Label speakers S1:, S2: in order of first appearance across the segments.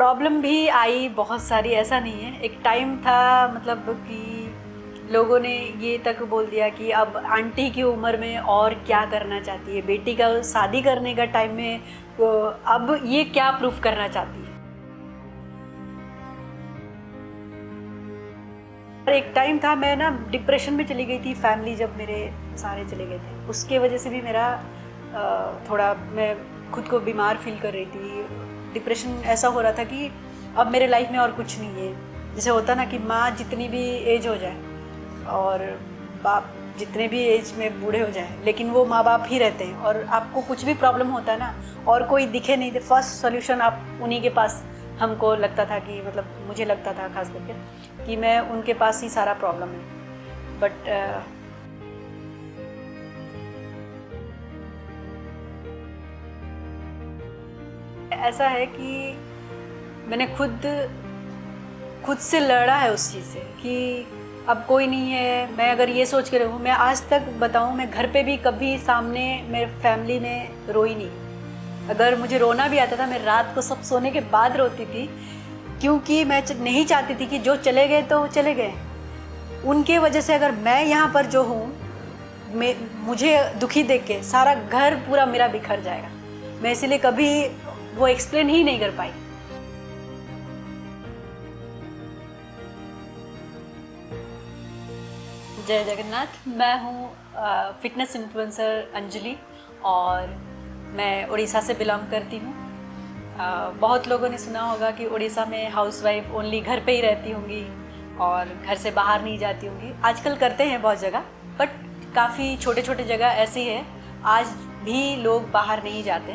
S1: Problem भी आई बहुत सारी, ऐसा नहीं है। एक टाइम था मतलब कि लोगों ने ये तक बोल दिया कि अब आंटी की उम्र में और क्या करना चाहती है, बेटी का शादी करने का टाइम में अब ये क्या प्रूफ करना चाहती है। और एक टाइम था मैं ना डिप्रेशन में चली गई थी, फैमिली जब मेरे सारे चले गए थे उसके वजह से भी मेरा थोड़ा मैं खुद को बीमार फील कर रही थी। डिप्रेशन ऐसा हो रहा था कि अब मेरे लाइफ में और कुछ नहीं है। जैसे होता ना कि माँ जितनी भी एज हो जाए और बाप जितने भी एज में बूढ़े हो जाए, लेकिन वो माँ बाप ही रहते हैं और आपको कुछ भी प्रॉब्लम होता है ना और कोई दिखे नहीं, फर्स्ट सॉल्यूशन आप उन्हीं के पास, हमको लगता था कि मतलब मुझे लगता था खास करके कि मैं उनके पास ही सारा प्रॉब्लम है। बट ऐसा है कि मैंने खुद से लड़ा है उस चीज़ से कि अब कोई नहीं है। मैं अगर ये सोच के रहूँ, मैं आज तक बताऊँ, मैं घर पे भी कभी सामने मेरे फैमिली में रोई नहीं। अगर मुझे रोना भी आता था, मैं रात को सब सोने के बाद रोती थी, क्योंकि मैं नहीं चाहती थी कि जो चले गए तो चले गए। उनके वजह से अगर मैं यहाँ पर जो हूँ, मुझे दुखी देख के सारा घर पूरा मेरा बिखर जाएगा। मैं इसीलिए कभी वो एक्सप्लेन ही नहीं कर पाई। जय जगन्नाथ। मैं हूँ फिटनेस इन्फ्लुएंसर अंजलि और मैं उड़ीसा से बिलोंग करती हूँ। बहुत लोगों ने सुना होगा कि उड़ीसा में हाउसवाइफ ओनली घर पे ही रहती होंगी और घर से बाहर नहीं जाती होंगी। आजकल करते हैं बहुत जगह, बट काफ़ी छोटे छोटे जगह ऐसी है आज भी लोग बाहर नहीं जाते।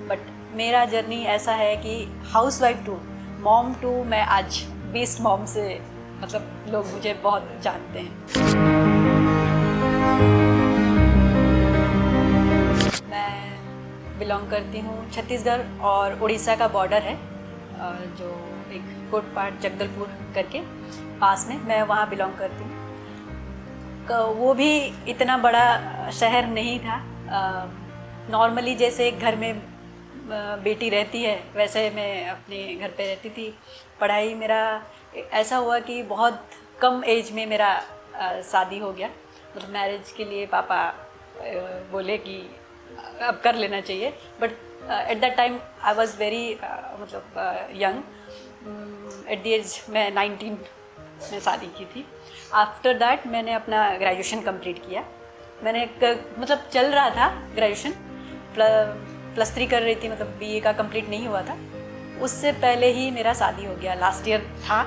S1: बट मेरा जर्नी ऐसा है कि हाउसवाइफ टू मॉम टू मैं आज बीस्ट मॉम से मतलब लोग मुझे बहुत जानते हैं। मैं बिलोंग करती हूँ छत्तीसगढ़ और उड़ीसा का बॉर्डर है, जो एक कोटपाट जगदलपुर करके पास में, मैं वहाँ बिलोंग करती हूँ। वो भी इतना बड़ा शहर नहीं था। नॉर्मली जैसे एक घर में बेटी रहती है वैसे मैं अपने घर पे रहती थी। पढ़ाई मेरा ऐसा हुआ कि बहुत कम एज में मेरा शादी हो गया। मतलब मैरिज के लिए पापा बोले कि अब कर लेना चाहिए, but at that time I was very मतलब यंग। एट द एज मैं 19 में शादी की थी। आफ्टर दैट मैंने अपना ग्रेजुएशन कंप्लीट किया। मैंने मतलब चल रहा था ग्रेजुएशन, +3 कर रही थी, मतलब बीए का कंप्लीट नहीं हुआ था। उससे पहले ही मेरा शादी हो गया, लास्ट ईयर था।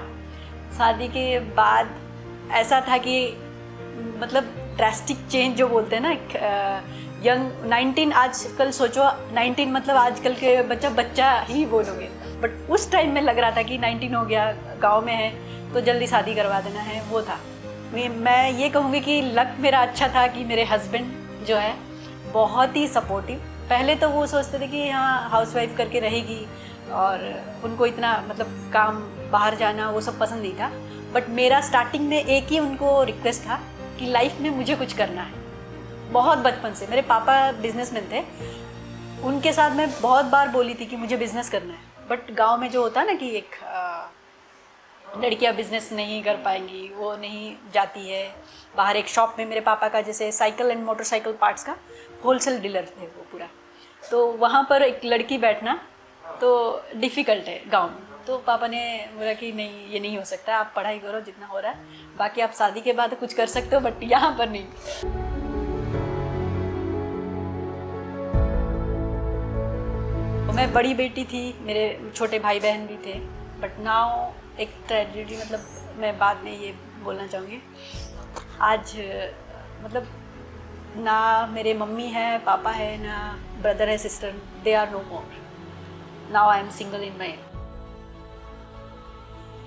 S1: शादी के बाद ऐसा था कि मतलब ड्रास्टिक चेंज जो बोलते हैं ना, यंग 19, आजकल सोचो 19 मतलब आजकल के बच्चा ही बोलोगे, बट उस टाइम में लग रहा था कि 19 हो गया, गांव में है तो जल्दी शादी करवा देना है, वो था। मैं ये कहूँगी कि लक मेरा अच्छा था कि मेरे हस्बैंड जो है बहुत ही सपोर्टिव। पहले तो वो सोचते थे कि हाँ हाउसवाइफ करके रहेगी और उनको इतना मतलब काम बाहर जाना वो सब पसंद नहीं था। बट मेरा स्टार्टिंग में एक ही उनको रिक्वेस्ट था कि लाइफ में मुझे कुछ करना है। बहुत बचपन से मेरे पापा बिजनेसमैन थे, उनके साथ मैं बहुत बार बोली थी कि मुझे बिज़नेस करना है। बट गांव में जो होता है ना कि एक लड़कियां बिज़नेस नहीं कर पाएंगी, वो नहीं जाती है बाहर। एक शॉप में मेरे पापा का जैसे साइकिल एंड मोटरसाइकिल पार्ट्स का होलसेल डीलर थे वो पूरा, तो वहाँ पर एक लड़की बैठना तो डिफ़िकल्ट है गांव में। तो पापा ने बोला कि नहीं, ये नहीं हो सकता, आप पढ़ाई करो जितना हो रहा है, बाकी आप शादी के बाद कुछ कर सकते हो बट यहाँ पर नहीं। तो मैं बड़ी बेटी थी, मेरे छोटे भाई बहन भी थे। बट नाउ एक ट्रेजेडी, मतलब मैं बाद में ये बोलना चाहूँगी, आज मतलब ना मेरे मम्मी है, पापा है, ना ब्रदर है, sister, they are no more. Now I am single in my.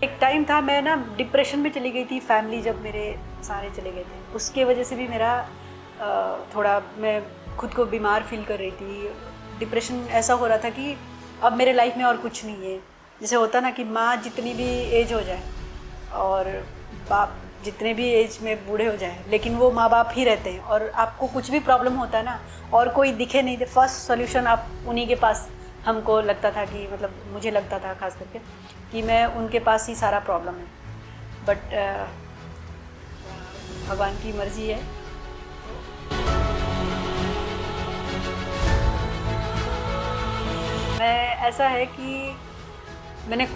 S1: एक टाइम था मैं ना डिप्रेशन में चली गई थी, फैमिली जब मेरे सारे चले गए थे उसके वजह से भी मेरा थोड़ा मैं खुद को बीमार फील कर रही थी। डिप्रेशन ऐसा हो रहा था कि अब मेरे लाइफ में और कुछ नहीं है। जैसे होता ना कि माँ जितनी भी एज हो जाए और बाप जितने भी एज में बूढ़े हो जाए, लेकिन वो माँ बाप ही रहते हैं और आपको कुछ भी प्रॉब्लम होता है ना और कोई दिखे नहीं, फर्स्ट सॉल्यूशन आप उन्हीं के पास, हमको लगता था कि मतलब मुझे लगता था खास करके कि मैं उनके पास ही सारा प्रॉब्लम है, बट भगवान की मर्जी है। मैं ऐसा है कि मैंने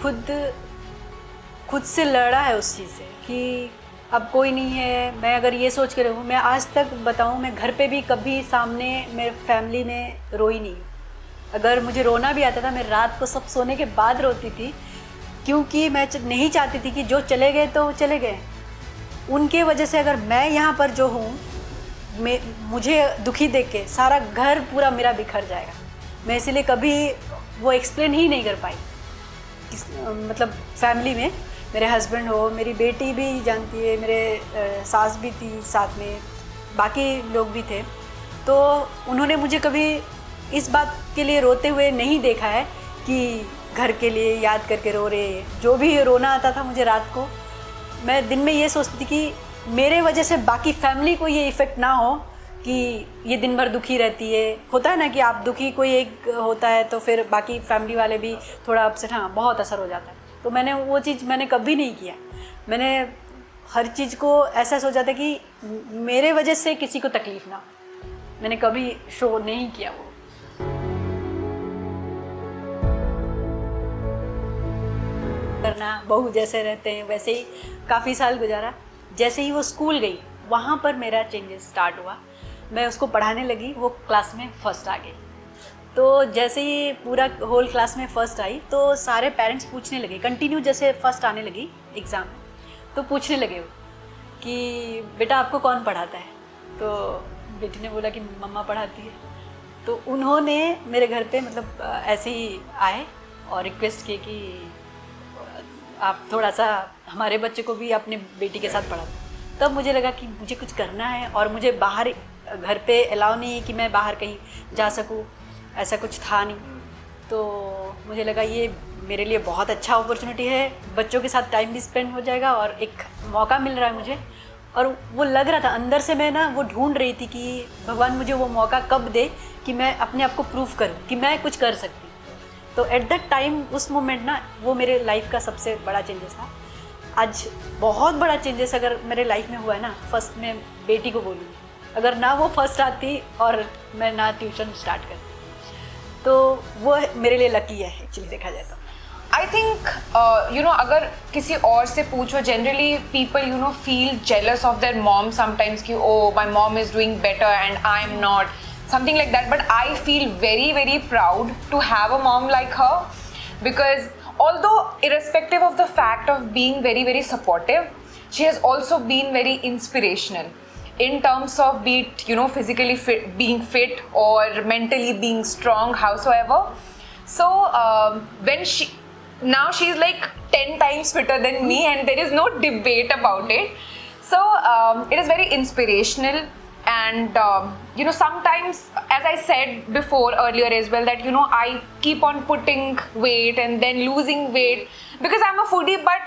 S1: खुद से लड़ा है उस चीज़ से कि अब कोई नहीं है। मैं अगर ये सोच के रहूँ, मैं आज तक बताऊँ, मैं घर पे भी कभी सामने मेरे फैमिली में रोई नहीं। अगर मुझे रोना भी आता था, मैं रात को सब सोने के बाद रोती थी, क्योंकि मैं नहीं चाहती थी कि जो चले गए तो चले गए। उनके वजह से अगर मैं यहाँ पर जो हूँ, मुझे दुखी देख के सारा घर पूरा मेरा बिखर जाएगा। मैं इसीलिए कभी वो एक्सप्लेन ही नहीं कर पाई। मतलब फैमिली में मेरे हस्बैंड हो, मेरी बेटी भी जानती है, मेरे सास भी थी साथ में, बाकी लोग भी थे, तो उन्होंने मुझे कभी इस बात के लिए रोते हुए नहीं देखा है कि घर के लिए याद करके रो रहे। जो भी रोना आता था मुझे रात को, मैं दिन में ये सोचती थी कि मेरे वजह से बाकी फैमिली को ये इफ़ेक्ट ना हो कि ये दिन भर दुखी रहती है। होता है ना कि आप दुखी, कोई एक होता है तो फिर बाकी फैमिली वाले भी थोड़ा अपसेट, हाँ बहुत असर हो जाता है। तो मैंने वो चीज़ मैंने कभी नहीं किया। मैंने हर चीज़ को ऐसा सोचा था कि मेरे वजह से किसी को तकलीफ़ ना हो। मैंने कभी शो नहीं किया वो। करना बहू जैसे रहते हैं वैसे ही काफ़ी साल गुजारा। जैसे ही वो स्कूल गई, वहाँ पर मेरा चेंजेस स्टार्ट हुआ। मैं उसको पढ़ाने लगी, वो क्लास में फ़र्स्ट आ गई। तो जैसे ही पूरा होल क्लास में फ़र्स्ट आई तो सारे पेरेंट्स पूछने लगे, कंटिन्यू जैसे फ़र्स्ट आने लगी एग्ज़ाम में, तो पूछने लगे वो कि बेटा आपको कौन पढ़ाता है। तो बेटी ने बोला कि मम्मा पढ़ाती है। तो उन्होंने मेरे घर पे मतलब ऐसे ही आए और रिक्वेस्ट की कि आप थोड़ा सा हमारे बच्चे को भी अपने बेटी के साथ पढ़ा दो। तब मुझे लगा कि मुझे कुछ करना है, और मुझे बाहर घर पे अलाउ नहीं है कि मैं बाहर कहीं जा सकूं, ऐसा कुछ था नहीं। तो मुझे लगा ये मेरे लिए बहुत अच्छा अपॉर्चुनिटी है, बच्चों के साथ टाइम भी स्पेंड हो जाएगा और एक मौका मिल रहा है मुझे। और वो लग रहा था अंदर से, मैं ना वो ढूंढ रही थी कि भगवान मुझे वो मौका कब दे कि मैं अपने आप को प्रूव करूं कि मैं कुछ कर सकती। तो एट दैट टाइम, उस मोमेंट ना, वो मेरे लाइफ का सबसे बड़ा चेंजेस था। आज बहुत बड़ा चेंजेस अगर मेरे लाइफ में हुआ है ना, फर्स्ट मैं बेटी को बोलूँगी, अगर ना वो फर्स्ट आती और मैं ना ट्यूशन स्टार्ट करती, तो वो मेरे लिए लकी है एक्चुअली देखा जाए तो।
S2: आई थिंक अगर किसी और से पूछो, generally people feel jealous of their mom sometimes कि oh my mom is doing better and I am not, something like that. But I feel very, very proud to have a mom like her, because although irrespective of the fact of being very, very supportive, she has also been very inspirational in terms of be it physically fit, being fit, or mentally being strong, howsoever. So when she's like 10 times fitter than me, and there is no debate about it. So it is very inspirational. And sometimes, as I said before earlier as well, that I keep on putting weight and then losing weight because I'm a foodie. But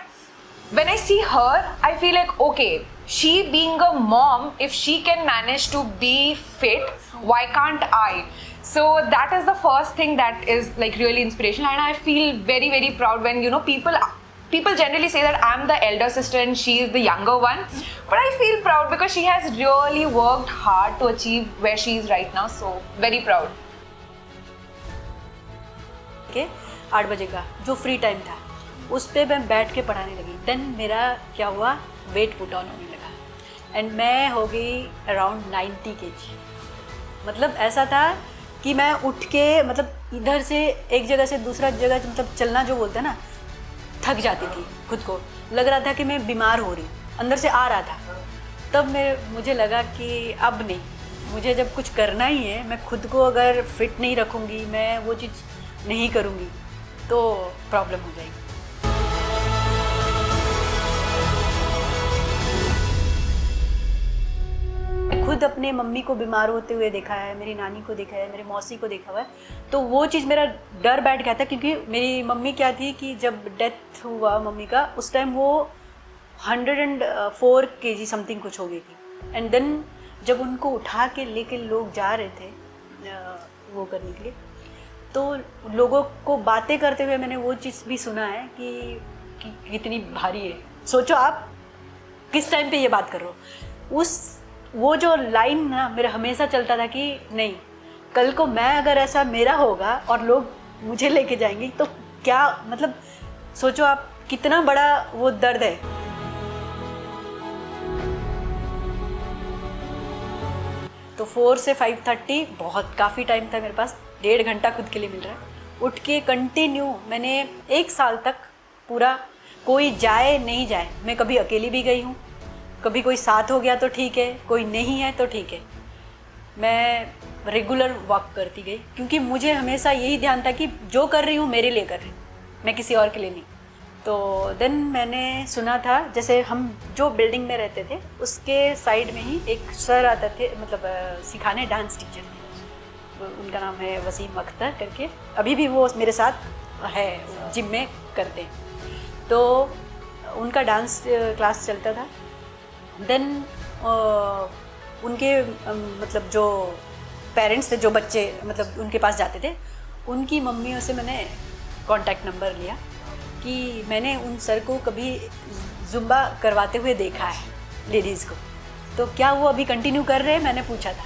S2: when I see her, I feel like, okay, she being a mom, if she can manage to be fit, why can't I? So that is the first thing that is like really inspirational, and I feel very, very proud when people generally say that I'm the elder sister and she is the younger one, but I feel proud because she has really worked hard to achieve where she is right now. So very proud.
S1: के 8 बजे का जो free time था उस पे मैं बैठ के पढ़ाने लगी। देन मेरा क्या हुआ, वेट पुट ऑन होने लगा एंड मैं हो गई अराउंड 90 kg। मतलब ऐसा था कि मैं उठ के मतलब इधर से एक जगह से दूसरा जगह मतलब चलना जो बोलते हैं ना, थक जाती थी। खुद को लग रहा था कि मैं बीमार हो रही, अंदर से आ रहा था। तब मुझे लगा कि अब नहीं, मुझे जब कुछ करना ही है, मैं खुद को अगर फिट नहीं रखूँगी, मैं वो चीज़ नहीं करूँगी तो प्रॉब्लम हो जाएगी। खुद अपने मम्मी को बीमार होते हुए देखा है, मेरी नानी को देखा है, मेरी मौसी को देखा हुआ है, तो वो चीज़ मेरा डर बैठ गया था। क्योंकि मेरी मम्मी क्या थी कि जब डेथ हुआ मम्मी का, उस टाइम वो 104 kg समथिंग कुछ हो गई थी। एंड देन जब उनको उठा के लेके लोग जा रहे थे वो करने के लिए, तो लोगों को बातें करते हुए मैंने वो चीज़ भी सुना है कि कितनी भारी है। सोचो आप किस टाइम पे ये बात कर रहे हो। वो जो लाइन ना मेरा हमेशा चलता था कि नहीं, कल को मैं अगर ऐसा मेरा होगा और लोग मुझे लेके जाएंगे तो क्या, मतलब सोचो आप कितना बड़ा वो दर्द है। तो 4 से 5:30 बहुत काफ़ी टाइम था मेरे पास, 1.5 घंटा खुद के लिए मिल रहा है। उठ के कंटिन्यू मैंने 1 साल तक पूरा, कोई जाए नहीं जाए, मैं कभी अकेली भी गई हूँ, कभी कोई साथ हो गया तो ठीक है, कोई नहीं है तो ठीक है, मैं रेगुलर वॉक करती गई, क्योंकि मुझे हमेशा यही ध्यान था कि जो कर रही हूँ मेरे लिए कर रही हूँ, मैं किसी और के लिए नहीं। तो देन मैंने सुना था, जैसे हम जो बिल्डिंग में रहते थे उसके साइड में ही एक सर आते थे, मतलब सिखाने, डांस टीचर थे, उनका नाम है वसीम अख्तर करके, अभी भी वो मेरे साथ है, जिम में करते हैं। तो उनका डांस क्लास चलता था। देन उनके मतलब जो पेरेंट्स थे, जो बच्चे मतलब उनके पास जाते थे, उनकी मम्मियों से मैंने कांटेक्ट नंबर लिया कि मैंने उन सर को कभी जुम्बा करवाते हुए देखा है लेडीज़ को, तो क्या वो अभी कंटिन्यू कर रहे हैं, मैंने पूछा था।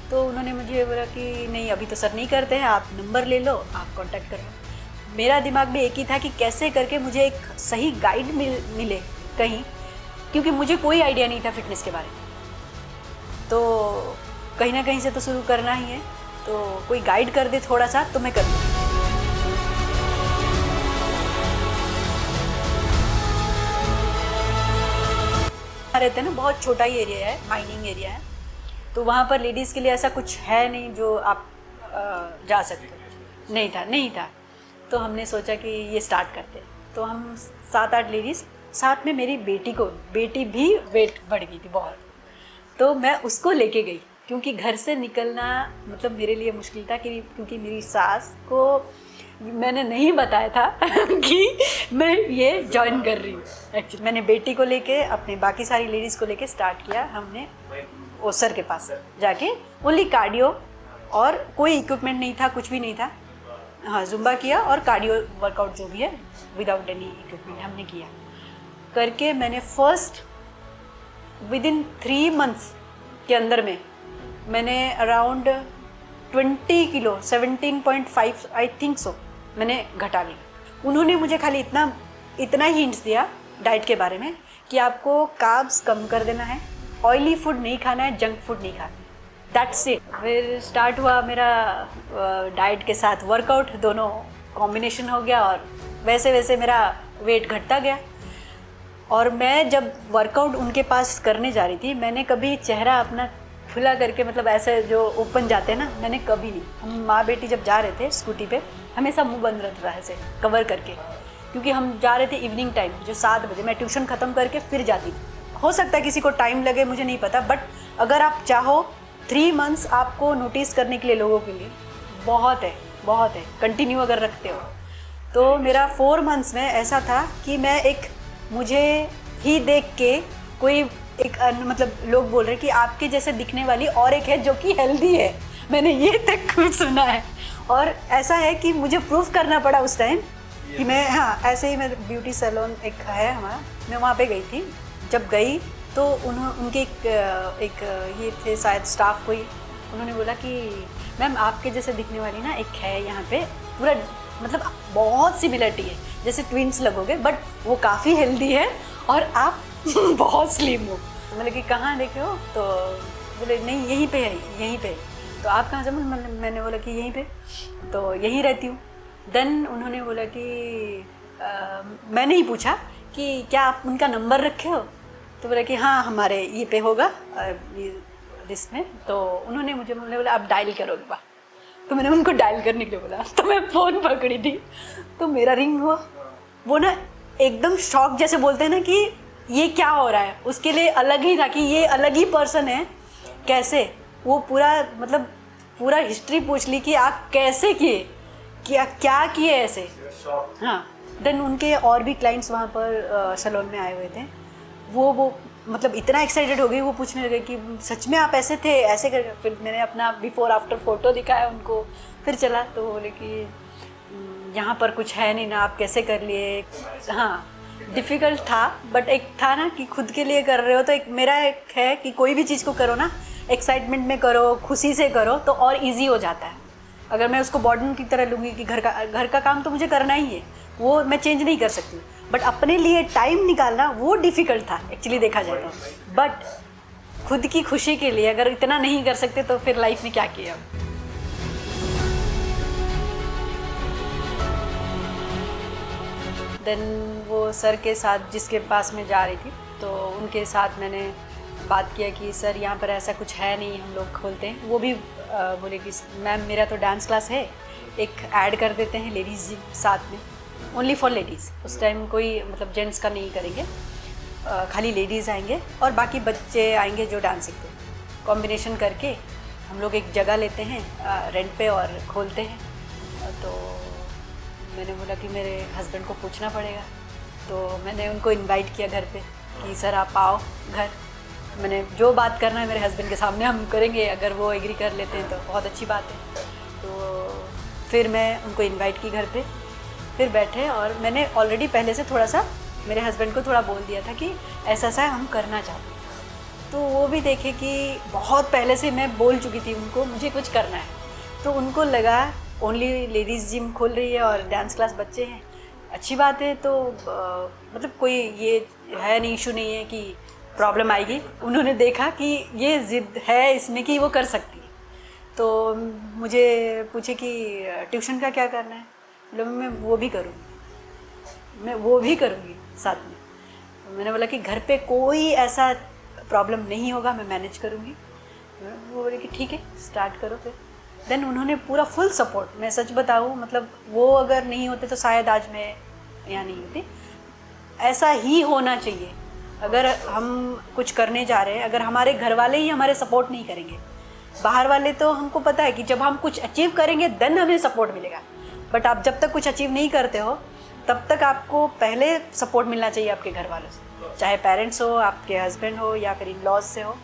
S1: तो उन्होंने मुझे बोला कि नहीं, अभी तो सर नहीं करते हैं, आप नंबर ले लो, आप कांटेक्ट कर लो। मेरा दिमाग में एक ही था कि कैसे करके मुझे एक सही गाइड मिले कहीं, क्योंकि मुझे कोई आइडिया नहीं था फिटनेस के बारे में, तो कहीं ना कहीं से तो शुरू करना ही है, तो कोई गाइड कर दे थोड़ा सा तो मैं कर दूँ। रहते हैं ना, बहुत छोटा ही एरिया है, माइनिंग एरिया है, तो वहाँ पर लेडीज़ के लिए ऐसा कुछ है नहीं जो आप जा सकते हो, नहीं था। तो हमने सोचा कि ये स्टार्ट करते हैं, तो हम 7-8 लेडीज़, साथ में मेरी बेटी भी वेट बढ़ गई थी बहुत, तो मैं उसको लेके गई, क्योंकि घर से निकलना मतलब मेरे लिए मुश्किल था, क्योंकि मेरी सास को मैंने नहीं बताया था कि मैं ये ज्वाइन कर रही हूँ। एक्चुअली मैंने बेटी को लेके, अपने बाकी सारी लेडीज़ को लेके स्टार्ट किया हमने वो सर के पास जाके, ओनली कार्डियो, और कोई इक्विपमेंट नहीं था, कुछ भी नहीं था। हाँ, जुम्बा किया और कार्डियो वर्कआउट जो भी है विदाउट एनी इक्विपमेंट हमने किया करके, मैंने फर्स्ट विदिन 3 मंथ्स के अंदर में मैंने around 20 kilo 17.5 I think so मैंने घटा ली। उन्होंने मुझे खाली इतना ही हिंट्स दिया डाइट के बारे में कि आपको कार्ब्स कम कर देना है, ऑयली फूड नहीं खाना है, जंक फूड नहीं खाना, दैट्स इट। फिर स्टार्ट हुआ मेरा डाइट के साथ वर्कआउट, दोनों कॉम्बिनेशन हो गया, और वैसे वैसे मेरा वेट घटता गया। और मैं जब वर्कआउट उनके पास करने जा रही थी, मैंने कभी चेहरा अपना खुला करके, मतलब ऐसे जो ओपन जाते हैं ना, मैंने कभी नहीं। हम माँ बेटी जब जा रहे थे स्कूटी पे, हमेशा मुंह बंद रहता था ऐसे कवर करके, क्योंकि हम जा रहे थे इवनिंग टाइम, जो 7 बजे, मैं ट्यूशन ख़त्म करके फिर जाती थी। हो सकता है किसी को टाइम लगे, मुझे नहीं पता, बट अगर आप चाहो 3 मंथ्स आपको नोटिस करने के लिए लोगों के लिए बहुत है, कंटिन्यू अगर रखते हो तो। मेरा 4 मंथ्स में ऐसा था कि मैं मुझे ही देख के कोई मतलब लोग बोल रहे कि आपके जैसे दिखने वाली और एक है जो कि हेल्दी है, मैंने ये तक सुना है। और ऐसा है कि मुझे प्रूफ करना पड़ा उस टाइम कि मैं, हाँ, ऐसे ही मैं ब्यूटी सैलून एक है हमारा, मैं वहाँ पे गई थी। जब गई तो उनके एक ये थे शायद स्टाफ कोई, उन्होंने बोला कि मैम आपके जैसे दिखने वाली ना एक है यहाँ पे, पूरा मतलब बहुत सिमिलरिटी है, जैसे ट्विंस लगोगे, बट वो काफ़ी हेल्दी है और आप बहुत स्लिम हो। मतलब कि कहाँ देखे हो, तो बोले नहीं यहीं पे है, यहीं पे। तो आप कहाँ से? मैंने बोला कि यहीं पे, तो यहीं रहती हूँ। देन उन्होंने बोला कि मैंने ही पूछा कि क्या आप उनका नंबर रखे हो? तो बोला कि हाँ हमारे ये पे होगा लिस्ट में। तो उन्होंने मुझे बोला आप डायल करो एक बार। तो मैंने उनको डायल करने के लिए बोला, तो मैं फ़ोन पकड़ी थी, तो मेरा रिंग हुआ। वो ना एकदम शॉक, जैसे बोलते हैं ना कि ये क्या हो रहा है, उसके लिए अलग ही था कि ये अलग ही पर्सन है। कैसे वो पूरा हिस्ट्री पूछ ली कि आप कैसे किए, क्या किए ऐसे। हाँ, देन उनके और भी क्लाइंट्स वहाँ पर सैलून में आए हुए थे, वो मतलब इतना एक्साइटेड हो गई, वो पूछने लगे कि सच में आप ऐसे थे, ऐसे कर। फिर मैंने अपना बिफोर आफ्टर फ़ोटो दिखाया उनको, फिर चला तो बोले कि यहाँ पर कुछ है नहीं ना, आप कैसे कर लिए। हाँ, डिफ़िकल्ट था, बट एक था ना कि खुद के लिए कर रहे हो तो एक मेरा एक है कि कोई भी चीज़ को करो ना एक्साइटमेंट में करो, खुशी से करो तो और इजी हो जाता है। अगर मैं उसको बर्डन की तरह लूँगी कि घर का काम तो मुझे करना ही है, वो मैं चेंज नहीं कर सकती, बट अपने लिए टाइम निकालना वो डिफ़िकल्ट था एक्चुअली देखा जाए तो। बट खुद की खुशी के लिए अगर इतना नहीं कर सकते तो फिर लाइफ में क्या किया। देन वो सर के साथ जिसके पास मैं जा रही थी तो उनके साथ मैंने बात किया कि सर यहाँ पर ऐसा कुछ है नहीं, हम लोग खोलते हैं। वो भी बोले कि मैम मेरा तो डांस क्लास है, एक ऐड कर देते हैं लेडीज़ जिम साथ में, ओनली फॉर लेडीज़। उस टाइम कोई मतलब जेंट्स का नहीं करेंगे, खाली लेडीज़ आएंगे और बाकी बच्चे आएंगे जो डांस सीखते हैं। कॉम्बिनेशन करके हम लोग एक जगह लेते हैं रेंट पे और खोलते हैं। तो मैंने बोला कि मेरे हस्बैंड को पूछना पड़ेगा, तो मैंने उनको इनवाइट किया घर पे कि सर आप आओ घर, मैंने जो बात करना है मेरे हस्बैंड के सामने हम करेंगे, अगर वो एग्री कर लेते हैं तो बहुत अच्छी बात है। तो फिर मैं उनको इनवाइट की घर पे, फिर बैठे और मैंने ऑलरेडी पहले से थोड़ा सा मेरे हस्बैंड को थोड़ा बोल दिया था कि ऐसा सा हम करना चाहते हैं। तो वो भी देखे कि बहुत पहले से मैं बोल चुकी थी उनको मुझे कुछ करना है, तो उनको लगा ओनली लेडीज़ जिम खोल रही है और डांस क्लास बच्चे हैं, अच्छी बात है। तो मतलब कोई ये है नहीं, इशू नहीं है कि प्रॉब्लम आएगी। उन्होंने देखा कि ये ज़िद है इसमें कि वो कर सकती है, तो मुझे पूछे कि ट्यूशन का क्या करना है, मतलब मैं वो भी करूँगी, मैं वो भी करूँगी साथ में। तो मैंने बोला कि घर पे कोई ऐसा प्रॉब्लम नहीं होगा, मैं मैनेज करूँगी। वो बोले कि ठीक है स्टार्ट करो फिर। देन उन्होंने पूरा फुल सपोर्ट, मैं सच बताऊँ मतलब वो अगर नहीं होते तो शायद आज मैं यहाँ नहीं होती। ऐसा ही होना चाहिए, अगर हम कुछ करने जा रहे हैं, अगर हमारे घर वाले ही हमारे सपोर्ट नहीं करेंगे, बाहर वाले तो हमको पता है कि जब हम कुछ अचीव करेंगे देन हमें सपोर्ट मिलेगा, बट आप जब तक कुछ अचीव नहीं करते हो तब तक आपको पहले सपोर्ट मिलना चाहिए आपके घर वालों से, चाहे पेरेंट्स हो, आपके हस्बैंड हो या फिर इन-लॉज से हो।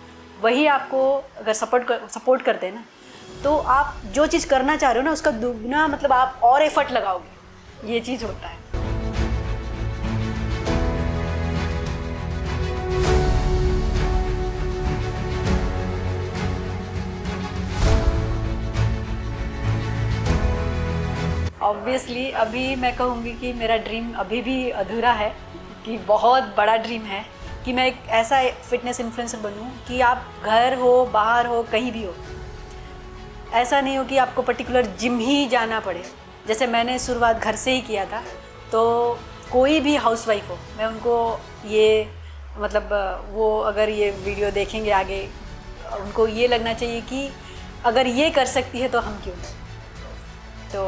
S1: वही आपको अगर सपोर्ट करते हैं ना तो आप जो चीज़ करना चाह रहे हो ना उसका दुगना मतलब आप और एफर्ट लगाओगे, ये चीज़ होता है। ऑब्वियसली अभी मैं कहूँगी कि मेरा ड्रीम अभी भी अधूरा है, कि बहुत बड़ा ड्रीम है कि मैं एक ऐसा फिटनेस इन्फ्लुएंसर बनूँ कि आप घर हो, बाहर हो, कहीं भी हो, ऐसा नहीं हो कि आपको पर्टिकुलर जिम ही जाना पड़े। जैसे मैंने शुरुआत घर से ही किया था, तो कोई भी हाउसवाइफ हो मैं उनको ये मतलब वो अगर ये वीडियो देखेंगे आगे, उनको ये लगना चाहिए कि अगर ये कर सकती है तो हम क्यों नहीं। तो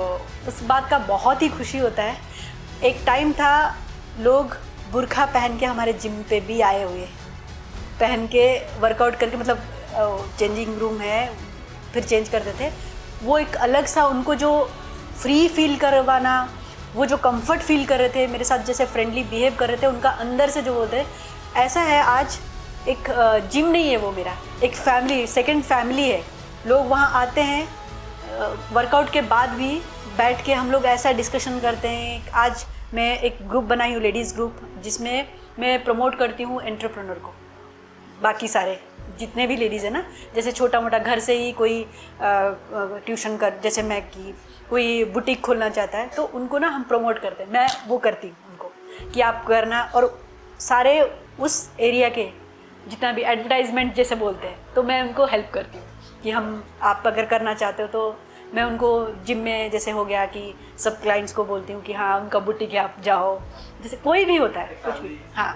S1: उस बात का बहुत ही खुशी होता है। एक टाइम था लोग बुर्का पहन के हमारे जिम पे भी आए हुए, पहन के वर्कआउट करके, मतलब चेंजिंग रूम है फिर चेंज करते थे। वो एक अलग सा उनको जो फ्री फील करवाना, वो जो कंफर्ट फील कर रहे थे मेरे साथ, जैसे फ्रेंडली बिहेव कर रहे थे, उनका अंदर से जो होते हैं ऐसा है। आज एक जिम नहीं है वो, मेरा एक फैमिली, सेकंड फैमिली है। लोग वहाँ आते हैं, वर्कआउट के बाद भी बैठ के हम लोग ऐसा डिस्कशन करते हैं। आज मैं एक ग्रुप बनाई हूँ, लेडीज़ ग्रुप, जिसमें मैं प्रमोट करती हूँ एंटरप्रेन्योर को। बाकी सारे जितने भी लेडीज़ है ना, जैसे छोटा मोटा घर से ही कोई ट्यूशन कर, जैसे मैं की कोई बुटीक खोलना चाहता है तो उनको ना हम प्रमोट करते हैं, मैं वो करती हूँ उनको कि आप करना। और सारे उस एरिया के जितना भी एडवर्टाइजमेंट जैसे बोलते हैं तो मैं उनको हेल्प करती हूँ कि हम आप अगर करना चाहते हो तो मैं उनको जिम में जैसे हो गया कि सब क्लाइंट्स को बोलती हूँ कि हाँ उनका बुटीक है आप जाओ, जैसे कोई भी होता है कुछ भी, हाँ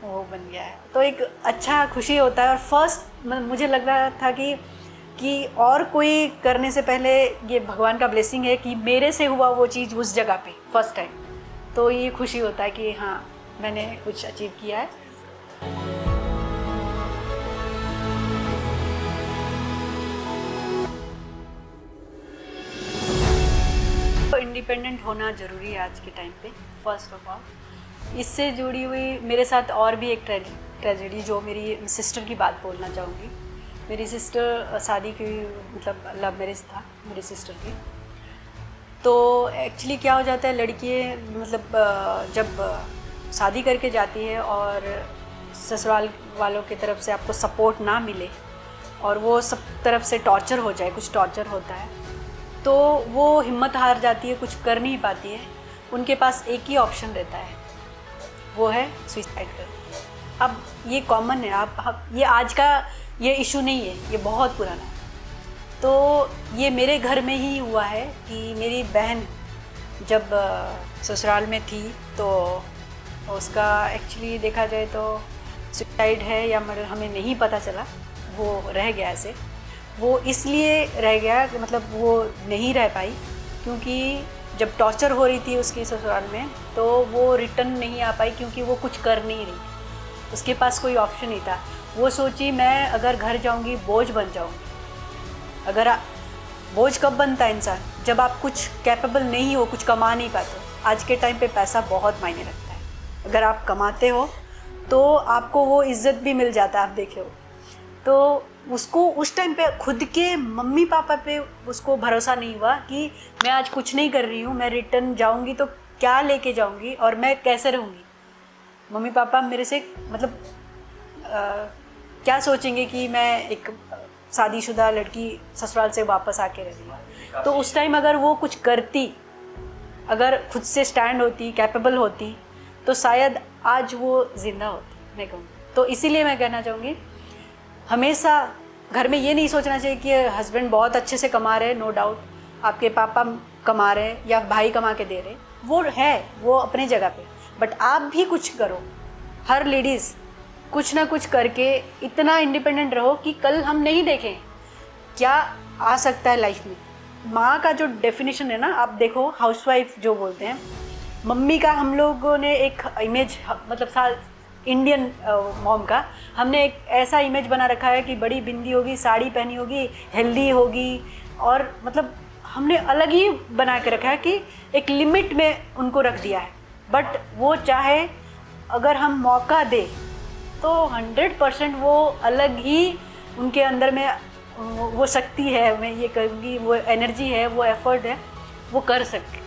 S1: वो बन गया है। तो एक अच्छा खुशी होता है। और फर्स्ट मुझे लग रहा था कि और कोई करने से पहले ये भगवान का ब्लेसिंग है कि मेरे से हुआ वो चीज़ उस जगह पे फर्स्ट टाइम, तो ये खुशी होता है कि हाँ मैंने कुछ अचीव किया है। तो इंडिपेंडेंट होना ज़रूरी है आज के टाइम पे फर्स्ट ऑफ ऑल। इससे जुड़ी हुई मेरे साथ और भी एक ट्रेजेडी जो मेरी सिस्टर की बात बोलना चाहूँगी। मेरी सिस्टर शादी की मतलब लव मैरिज था मेरी सिस्टर की। तो एक्चुअली क्या हो जाता है, लड़की मतलब जब शादी करके जाती है और ससुराल वालों की तरफ से आपको सपोर्ट ना मिले और वो सब तरफ से टॉर्चर हो जाए, कुछ टॉर्चर होता है, तो वो हिम्मत हार जाती है, कुछ कर नहीं पाती है। उनके पास एक ही ऑप्शन रहता है, वो है सुसाइड करना। अब ये कॉमन है, आप ये आज का ये इशू नहीं है, ये बहुत पुराना है। तो ये मेरे घर में ही हुआ है कि मेरी बहन जब ससुराल में थी तो उसका एक्चुअली देखा जाए तो सुसाइड है या मर्डर हमें नहीं पता चला, वो रह गया ऐसे। वो इसलिए रह गया कि मतलब वो नहीं रह पाई क्योंकि जब टॉर्चर हो रही थी उसकी ससुराल में तो वो रिटर्न नहीं आ पाई क्योंकि वो कुछ कर नहीं रही, उसके पास कोई ऑप्शन नहीं था। वो सोची मैं अगर घर जाऊंगी बोझ बन जाऊंगी। अगर बोझ कब बनता है इंसान, जब आप कुछ कैपेबल नहीं हो, कुछ कमा नहीं पाते। आज के टाइम पे पैसा बहुत मायने रखता है, अगर आप कमाते हो तो आपको वो इज़्ज़त भी मिल जाता है, आप देखे हो। तो उसको उस टाइम पे खुद के मम्मी पापा पे उसको भरोसा नहीं हुआ कि मैं आज कुछ नहीं कर रही हूँ, मैं रिटर्न जाऊँगी तो क्या लेके जाऊँगी और मैं कैसे रहूँगी। मम्मी पापा मेरे से मतलब क्या सोचेंगे कि मैं एक शादीशुदा लड़की ससुराल से वापस आके रह रही हूँ। तो उस टाइम अगर वो कुछ करती, अगर खुद से स्टैंड होती, कैपेबल होती, तो शायद आज वो ज़िंदा होती, मैं कहूँ। तो इसीलिए मैं कहना चाहूँगी हमेशा घर में ये नहीं सोचना चाहिए कि हस्बैंड बहुत अच्छे से कमा रहे हैं, नो डाउट आपके पापा कमा रहे हैं या भाई कमा के दे रहे, वो है, वो अपने जगह पे, बट आप भी कुछ करो। हर लेडीज़ कुछ ना कुछ करके इतना इंडिपेंडेंट रहो कि कल हम नहीं देखें क्या आ सकता है लाइफ में। माँ का जो डेफिनेशन है ना, आप देखो हाउसवाइफ जो बोलते हैं, मम्मी का हम लोगों ने एक इमेज मतलब इंडियन मॉम का हमने एक ऐसा इमेज बना रखा है कि बड़ी बिंदी होगी, साड़ी पहनी होगी, हेल्दी होगी, और मतलब हमने अलग ही बना के रखा है कि एक लिमिट में उनको रख दिया है। बट वो चाहे अगर हम मौका दें तो 100% वो अलग ही उनके अंदर में वो शक्ति है, मैं ये कहूँगी वो एनर्जी है, वो एफर्ट है, वो कर सकते।